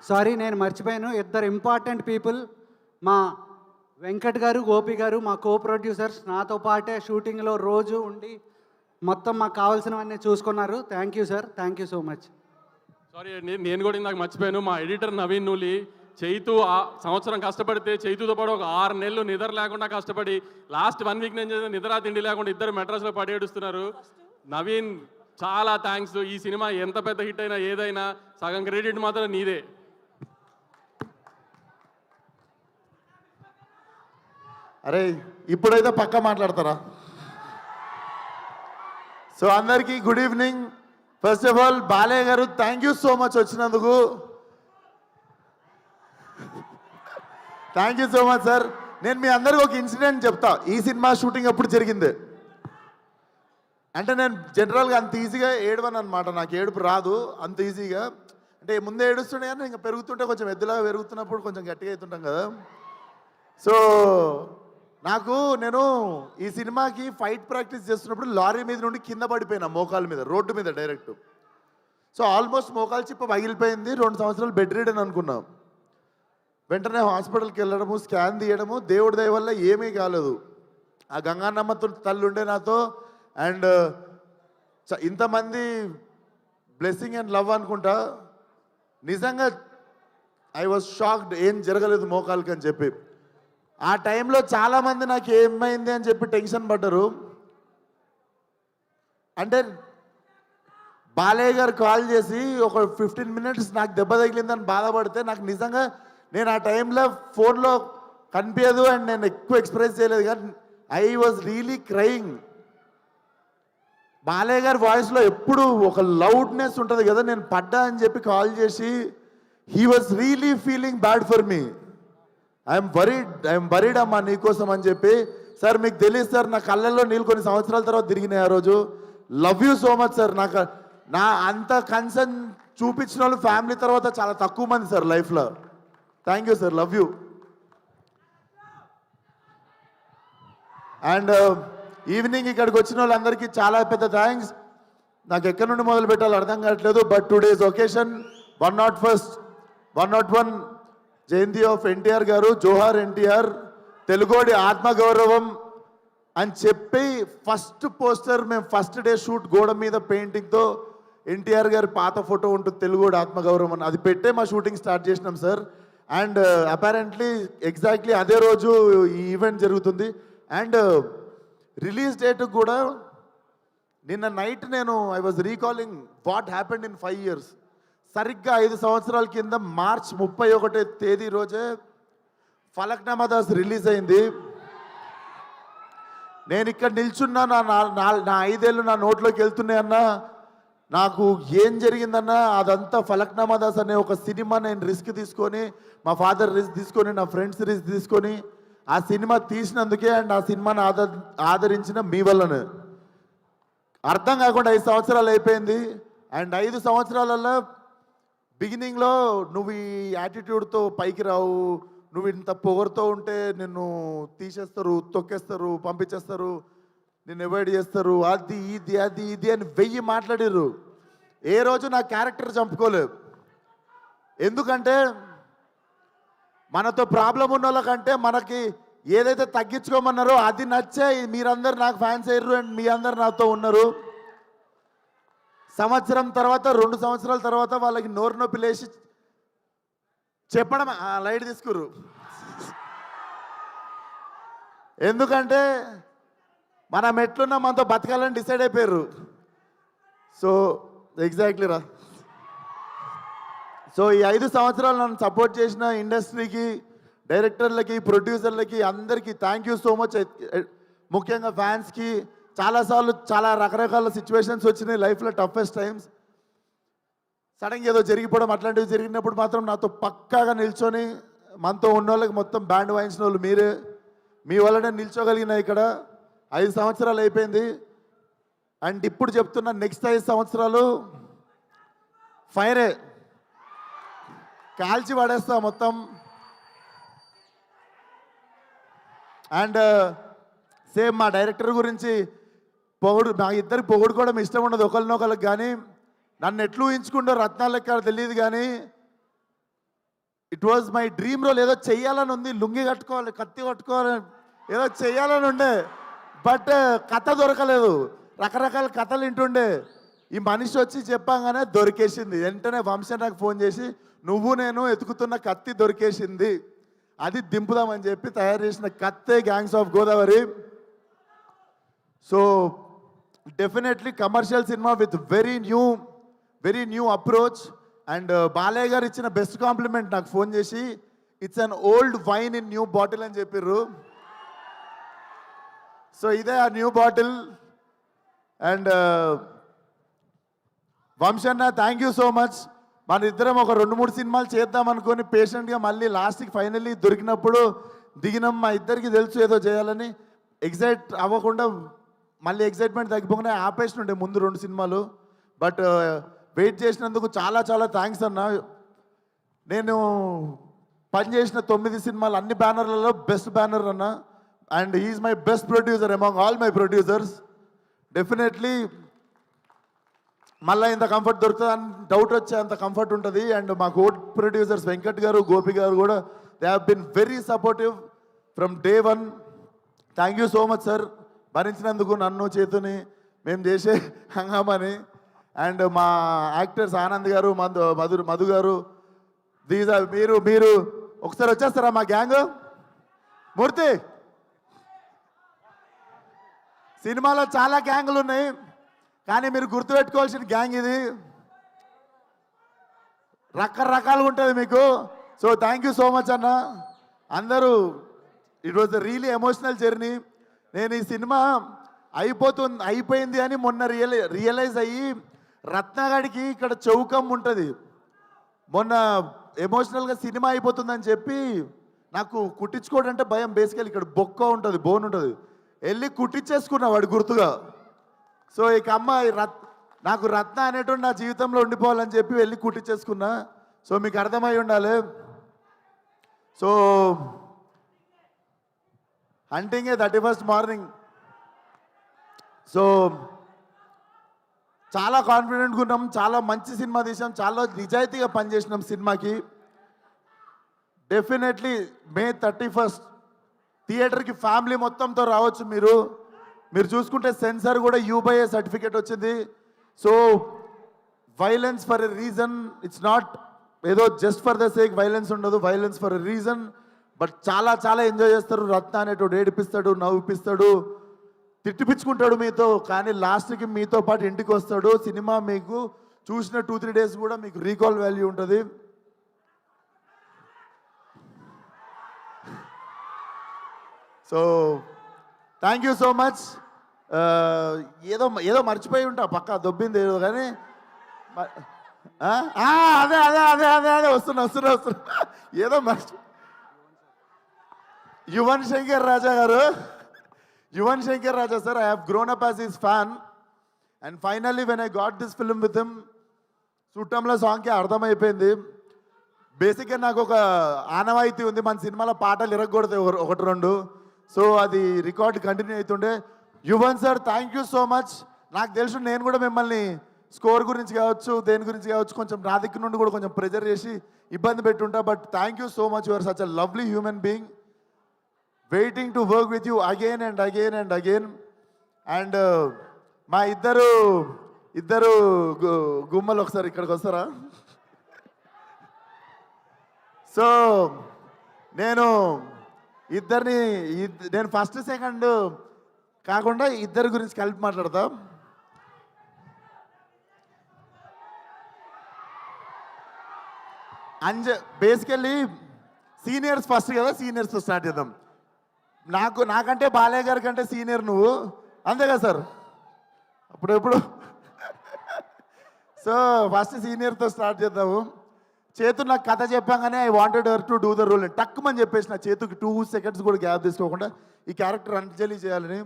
Sorry, నేను మర్చిపోయాను. ఇద్దరు ఇంపార్టెంట్ పీపుల్, మా వెంకట్ గారు, గోపి గారు, మా కో ప్రొడ్యూసర్స్ నాతో పాటే షూటింగ్లో రోజు ఉండి మొత్తం మాకు కావాల్సినవన్నీ చూసుకున్నారు. Thank you sir, thank you so much. Sorry అండి, నేను కూడా ఇందాక మర్చిపోయాను. మా ఎడిటర్ నవీన్ నూలి చైతు సంవత్సరం కష్టపడితే చైతుతో పాటు ఒక 6 నెలలు నిద్ర లేకుండా కష్టపడి లాస్ట్ 1 వీక్ నేను చేసిన నిద్ర తిండి లేకుండా ఇద్దరు మెడ్రాస్లో పడి ఏడుస్తున్నారు. నవీన్ చాలా థ్యాంక్స్. ఈ సినిమా ఎంత పెద్ద హిట్ అయినా ఏదైనా సగం క్రెడిట్ మాత్రం నీదే. అరే ఇప్పుడైతే పక్కా మాట్లాడతారా? సో అందరికీ good evening. First of all Balayya garu thank you so much వచ్చినందుకు. Thank you so much sir. నేను మీ అందరికి ఒక ఇన్సిడెంట్ చెప్తా. ఈ సినిమా షూటింగ్ ఎప్పుడు జరిగింది అంటే, నేను జనరల్గా అంత ఈజీగా ఏడవను అనమాట. నాకు ఏడుపు రాదు అంత ఈజీగా. అంటే ముందే ఏడుస్తుండే కానీ ఇంకా పెరుగుతుంటే కొంచెం ఎద్దులాగా పెరుగుతున్నప్పుడు కొంచెం గట్టిగా అవుతుంటాం కదా. సో నేను ఈ సినిమాకి ఫైట్ ప్రాక్టీస్ చేస్తున్నప్పుడు లారీ మీద నుండి కింద పడిపోయినా, మోకాల మీద, రోడ్డు మీద డైరెక్ట్. సో ఆల్మోస్ట్ మోకాలు చిప్ప పగిలిపోయింది. 2 సంవత్సరాలు బెడ్ రీడ్ అని అనుకున్నాం. వెంటనే హాస్పిటల్కి వెళ్ళడము, స్కాన్ తీయడము, దేవుడి దయ వల్ల ఏమీ కాలేదు. ఆ గంగానమ్మ తల్లి ఉండే నాతో. అండ్ ఇంతమంది బ్లెస్సింగ్ అండ్ లవ్ అనుకుంటా. నిజంగా ఐ వాజ్ షాక్డ్, ఏం జరగలేదు మోకాలకి అని చెప్పి. ఆ టైంలో చాలామంది నాకు ఏమైంది అని చెప్పి టెన్షన్ పడ్డారు. అంటే బాలయ్య గారు కాల్ చేసి ఒక 15 మినిట్స్ నాకు దెబ్బ తగిలిందని బాధపడితే, నాకు నిజంగా నేను ఆ టైంలో ఫోన్లో కనిపించదు అండ్ నేను ఎక్కువ ఎక్స్ప్రెస్ చేయలేదు, కానీ I was really crying. Balayya గారి వాయిస్లో ఎప్పుడు ఒక లౌడ్నెస్ ఉంటుంది కదా. నేను పడ్డా అని చెప్పి కాల్ చేసి, he was really feeling bad for me. I'm worried అమ్మా నీకోసం అని చెప్పి. సార్ మీకు తెలియదు సార్, నా కళ్ళల్లో నీళ్ళు కొన్ని సంవత్సరాల తర్వాత తిరిగినాయి ఆ రోజు. Love you so much sir. నా అంత కన్సర్న్ చూపించిన వాళ్ళు ఫ్యామిలీ తర్వాత చాలా తక్కువ మంది సార్ లైఫ్లో. Thank you sir, love you. And evening ఇక్కడికి వచ్చిన వాళ్ళందరికీ చాలా పెద్ద థ్యాంక్స్. నాకు ఎక్కడి నుండి మొదలు పెట్టాలో అర్థం కావట్లేదు. బట్ టుడేస్ ఒకేషన్ 101 జయంతి ఆఫ్ ఎన్టీఆర్ గారు. జోహార్ ఎన్టీఆర్, తెలుగోడి ఆత్మగౌరవం అని చెప్పి ఫస్ట్ పోస్టర్ మేము ఫస్ట్ డే షూట్ గోడ మీద పెయింటింగ్తో ఎన్టీఆర్ గారి పాత ఫోటో ఉంటుంది, తెలుగోడి ఆత్మగౌరవం అని, అది పెట్టే మా షూటింగ్ స్టార్ట్ చేసినాం సార్. అండ్ అపారెంట్లీ ఎగ్జాక్ట్లీ అదే రోజు ఈ ఈవెంట్ జరుగుతుంది. అండ్ రిలీజ్ డేట్ కూడా నిన్న night I was recalling what happened in 5 years. సరిగ్గా 5 సంవత్సరాల కింద మార్చ్ 31వ తేదీ రోజే ఫలక్నామా దాస్ రిలీజ్ అయింది. నేను ఇక్కడ నిల్చున్నా, నా 5 ఏళ్ళు నా నోట్లోకి వెళ్తున్నాయన్నా. నాకు ఏం జరిగిందన్నా, అదంతా ఫలక్నామా దాస్ అనే ఒక సినిమా నేను రిస్క్ తీసుకొని, మా ఫాదర్ రిస్క్ తీసుకొని, నా ఫ్రెండ్స్ రిస్క్ తీసుకొని ఆ సినిమా తీసినందుకే. అండ్ ఆ సినిమాని ఆదరించిన మీ వల్లనే. అర్థం కాకుండా 5 సంవత్సరాలు అయిపోయింది. అండ్ 5 సంవత్సరాలలో బిగినింగ్లో నువ్వు ఈ యాటిట్యూడ్తో పైకి రావు, నువ్వు ఇంత పొగరుతో ఉంటే నిన్ను తీసేస్తారు, తొక్కేస్తారు, పంపించేస్తారు, నిన్ను అవాయిడ్ చేస్తారు, అది ఇది అని 1000 మాట్లాడారు. ఏ రోజు నా క్యారెక్టర్ చంపుకోలేదు. ఎందుకంటే మనతో ప్రాబ్లం ఉన్న వాళ్ళకంటే మనకి ఏదైతే తగ్గించుకోమన్నారో అది నచ్చే మీరందరూ నాకు ఫ్యాన్స్ అయ్యారు. అండ్ మీ అందరు నాతో ఉన్నారు. సంవత్సరం తర్వాత, 2 సంవత్సరాల తర్వాత వాళ్ళకి నోరు నొప్పి లేచి చెప్పడం లైట్ తీసుకురు. ఎందుకంటే మనం ఎట్లున్నా మనతో బతకాలని డిసైడ్ అయిపోయారు. సో ఎగ్జాక్ట్లీ రా. సో ఈ 5 సంవత్సరాలు నన్ను సపోర్ట్ చేసిన ఇండస్ట్రీకి, డైరెక్టర్లకి, ప్రొడ్యూసర్లకి అందరికీ థ్యాంక్ యూ సో మచ్. ముఖ్యంగా ఫ్యాన్స్కి. చాలాసార్లు చాలా రకరకాల సిచ్యువేషన్స్ వచ్చినాయి లైఫ్లో, టఫెస్ట్ టైమ్స్. సడన్గా ఏదో జరిగిపోవడం అట్లాంటివి జరిగినప్పుడు మాత్రం నాతో పక్కాగా నిల్చొని మనతో ఉన్న వాళ్ళకి మొత్తం బ్యాండ్ వాయించిన వాళ్ళు మీరే. మీ వల్లనే నిల్చోగలిగిన ఇక్కడ. 5 సంవత్సరాలు అయిపోయింది. అండ్ ఇప్పుడు చెప్తున్నా, నెక్స్ట్ 5 సంవత్సరాలు ఫైరే, కాల్చి పడేస్తా మొత్తం. అండ్ సేమ్ మా డైరెక్టర్ గురించి మా ఇద్దరికి పొగుడుకోవడం ఇష్టం ఉండదు ఒకరినొకరికి. కానీ నన్ను ఎట్లు ఊహించుకుంటో రత్నాలు లెక్క తెలియదు. కానీ it was my dream role. ఏదో చెయ్యాలని ఉంది, లుంగి కట్టుకోవాలి, కత్తి కట్టుకోవాలి, ఏదో చెయ్యాలని ఉండే. బట్ కథ దొరకలేదు. రకరకాల కథలు వింటుండే. ఈ మనిషి వచ్చి చెప్పంగానే దొరికేసింది. వెంటనే వంశన్ నాకు ఫోన్ చేసి, నువ్వు నేను ఎతుకుతున్న కత్తి దొరికేసింది, అది దింపుదామని చెప్పి తయారు చేసిన కత్తే gangs of Godavari. So definitely commercial cinema with very new approach. And Balayya garu ఇచ్చిన బెస్ట్ కాంప్లిమెంట్ నాకు ఫోన్ చేసి, it's an old wine in new bottle అని చెప్పిర్రు. సో ఇదే ఆ న్యూ బాటిల్. అండ్ వంశన్న, థ్యాంక్ యూ సో మచ్. మన ఇద్దరం ఒక 2-3 సినిమాలు చేద్దాం అనుకొని పేషెంట్గా మళ్ళీ లాస్ట్కి ఫైనల్లీ దొరికినప్పుడు దిగినాం. మా ఇద్దరికి తెలుసు ఏదో చేయాలని. ఎగ్జైట్ అవ్వకుండా మళ్ళీ ఎగ్జైట్మెంట్ తగ్గిపోకుండా ఆపేసినుండే ముందు 2 సినిమాలు. బట్ వెయిట్ చేసినందుకు చాలా చాలా థ్యాంక్స్ అన్న. నేను పనిచేసిన 9 సినిమాలు అన్ని బ్యానర్లలో బెస్ట్ బ్యానర్ అన్న. And he's my best producer among all my producers. Definitely మళ్ళీ ఇంత కంఫర్ట్ దొరుకుతుంది అని డౌట్ వచ్చే అంత కంఫర్ట్ ఉంటుంది. అండ్ మా కో ప్రొడ్యూసర్స్ వెంకట్ గారు, గోపి గారు కూడా they have been very supportive from day 1. Thank you so much sir, భరించినందుకు నన్ను, చేతుని, మేము చేసే హంగామని. అండ్ మా యాక్టర్స్ ఆనంద్ గారు, మధు గారు, దీస్ ఆర్ మీరు ఒకసారి వచ్చేస్తారా మా గ్యాంగ్? మూర్తి, సినిమాలో చాలా గ్యాంగులు ఉన్నాయి, కానీ మీరు గుర్తుపెట్టుకోవాల్సిన గ్యాంగ్ ఇది. రకరకాలుగా ఉంటుంది మీకు. So thank you so much అన్న. అందరూ it was really emotional journey. నేను ఈ సినిమా అయిపోయింది అని మొన్న రియలైజ్ అయ్యి, రత్నగాడికి ఇక్కడ చౌకం ఉంటుంది. మొన్న ఎమోషనల్గా సినిమా అయిపోతుందని చెప్పి నాకు కుట్టించుకోవడం అంటే భయం. బేసికల్ ఇక్కడ బొక్క ఉంటుంది, బోన్ ఉంటుంది, వెళ్ళి కుట్టించేసుకున్నా వాడి గుర్తుగా. సో ఇక అమ్మాయి నాకు రత్న అనేటువంటి నా జీవితంలో ఉండిపోవాలని చెప్పి వెళ్ళి కుట్టించేసుకున్నా. సో మీకు అర్థమై ఉండాలి. So హంటింగే 31st morning. సో చాలా కాన్ఫిడెంట్గా ఉన్నాం, చాలా మంచి సినిమా తీసాం, చాలా నిజాయితీగా పనిచేసినాం సినిమాకి. డెఫినెట్లీ May 31st థియేటర్కి ఫ్యామిలీ మొత్తంతో రావచ్చు. మీరు చూసుకుంటే సెన్సార్ కూడా U/A సర్టిఫికేట్ వచ్చింది. So violence for a reason, it's not ఏదో just for the sake violence ఉండదు, violence for a reason. But చాలా చాలా ఎంజాయ్ చేస్తారు. రత్న అనేటోడు ఏడిపిస్తాడు, నవ్విపిస్తాడు, తిట్టిపించుకుంటాడు మీతో, కానీ లాస్ట్కి మీతో పాటు ఇంటికి వస్తాడు. సినిమా మీకు చూసిన 2-3 డేస్ కూడా మీకు రీకాల్ వాల్యూ ఉంటుంది. So thank you so much. ఏదో మర్చిపోయి ఉంటా, పక్కా దొబ్బింది ఏదో, కానీ అదే వస్తున్నా ఏదో మర్చి Yuvan Shankar Raja garu, Yuvan Shankar Raja sir, I have grown up as his fan. And finally when I got this film with him, చుట్టంలో సాంగ్కి అర్థమైపోయింది. బేసిక్గా నాకు ఒక ఆనవాయితీ ఉంది, మన సినిమాలో పాటలు ఇరగకూడదు 1-2. సో అది రికార్డ్ కంటిన్యూ అవుతుండే. Yuvan sir, thank you so much. నాకు తెలుసు నేను కూడా మిమ్మల్ని స్కోర్ గురించి కావచ్చు, దేని గురించి కావచ్చు, కొంచెం నా దగ్గర నుండి కూడా కొంచెం ప్రెజర్ చేసి ఇబ్బంది పెట్టుంటా. But thank you so much, you are such a lovely human being. Waiting to work with you again and again and again. And మా ఇద్దరు గుమ్మలు ఒకసారి ఇక్కడికి వస్తారా? సో నేను ఫస్ట్ సెకండ్ కాకుండా ఇద్దరి గురించి కలిపి మాట్లాడతా. బేసికల్లీ సీనియర్స్ ఫస్ట్ కదా, సీనియర్స్తో స్టార్ట్ చేద్దాం. నాకంటే బాలయ్య గారి కంటే సీనియర్ నువ్వు, అంతే కదా సార్? అప్పుడెప్పుడు సో ఫస్ట్ సీనియర్తో స్టార్ట్ చేద్దాము. చేతు నాకు కథ చెప్పాగానే I wanted her to do the role. టక్కుమని చెప్పేసి నా చేతుకి 2 seconds కూడా గ్యాప్ తీసుకోకుండా ఈ క్యారెక్టర్ అంజలి చేయాలని.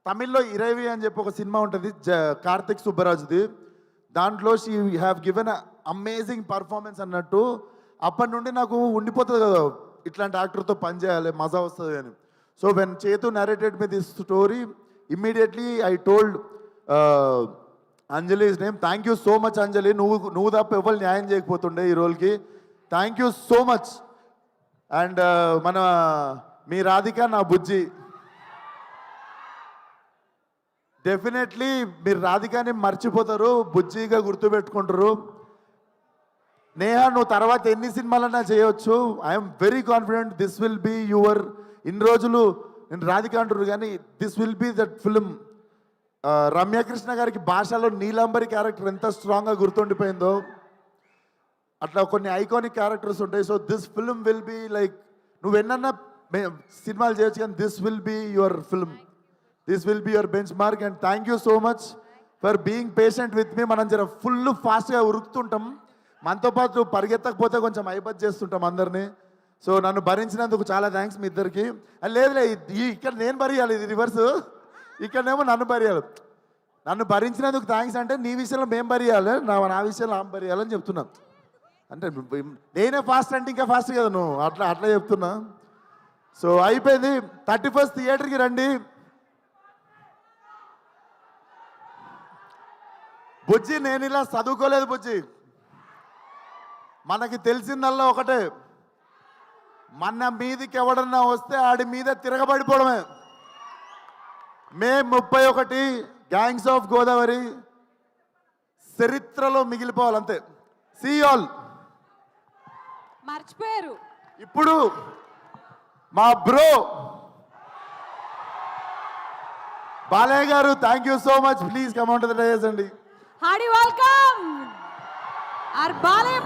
తమిళ్లో ఇరవి అని చెప్పి ఒక సినిమా ఉంటుంది, కార్తిక్ సుబ్బరాజుది. దాంట్లో she have given amazing performance అన్నట్టు. అప్పటి నుండి నాకు ఉండిపోతుంది కదా, ఇట్లాంటి యాక్టర్తో పనిచేయాలి, మజా వస్తుంది అని. So when Chetu narrated me this story, immediately I told Anjali's name. Thank you so much Anjali, నువ్వు తప్ప ఎవరు న్యాయం చేయకపోతుండే ఈ రోల్కి. Thank you so much. And మన మీ రాధిక నా బుజ్జి. డెఫినెట్లీ మీరు రాధికాని మర్చిపోతారు, బుజ్జిగా గుర్తుపెట్టుకుంటారు. నేహా, నువ్వు తర్వాత ఎన్ని సినిమాలన్నా చేయొచ్చు. I'm very confident this will be your. ఇన్ని రోజులు నేను రాధిక అంటారు కానీ this will be that film. Ramya Krishna గారికి భాషలో నీలాంబరి క్యారెక్టర్ ఎంత స్ట్రాంగ్గా గుర్తుండిపోయిందో అట్లా కొన్ని ఐకానిక్ క్యారెక్టర్స్ ఉంటాయి. So this film will be like, నువ్వు ఎన్నన్నా సినిమాలు చేయొచ్చు కానీ this will be your film, this will be your benchmark. And thank you so much for being patient with me. మనం జర ఫుల్ ఫాస్ట్గా ఉరుకుతుంటాం, మనతో పాటు పరిగెత్తకపోతే కొంచెం ఐబత్ చేస్తుంటాం అందరినీ. సో నన్ను భరించినందుకు చాలా థ్యాంక్స్ మీ ఇద్దరికి. లేదులే, ఇక్కడ నేను భరియాలి, ఇది రివర్స్. ఇక్కడనేమో నన్ను భరియాలి. నన్ను భరించినందుకు థ్యాంక్స్ అంటే నీ విషయంలో మేము భరియాలి, నా విషయంలో ఆమె భరియాలని చెప్తున్నా. అంటే నేనే ఫాస్ట్ అంటే ఇంకా ఫాస్ట్ కదా నువ్వు, అట్లా చెప్తున్నా. సో అయిపోయింది. 31st థియేటర్కి రండి. బుజ్జి, నేను ఇలా చదువుకోలేదు బుజ్జి. మనకి తెలిసిందల్లా ఒకటే, మన మీదికి ఎవడన్నా వస్తే ఆడి మీద తిరగబడిపోవడమే. మే 31 గ్యాంగ్స్ ఆఫ్ గోదావరి చరిత్రలో మిగిలిపోవాలంతే. See all. మర్చిపోయారు. ఇప్పుడు మా bro Balayya garu, thank you so much. Please come on to the dais అండి. Hearty welcome our Balayya.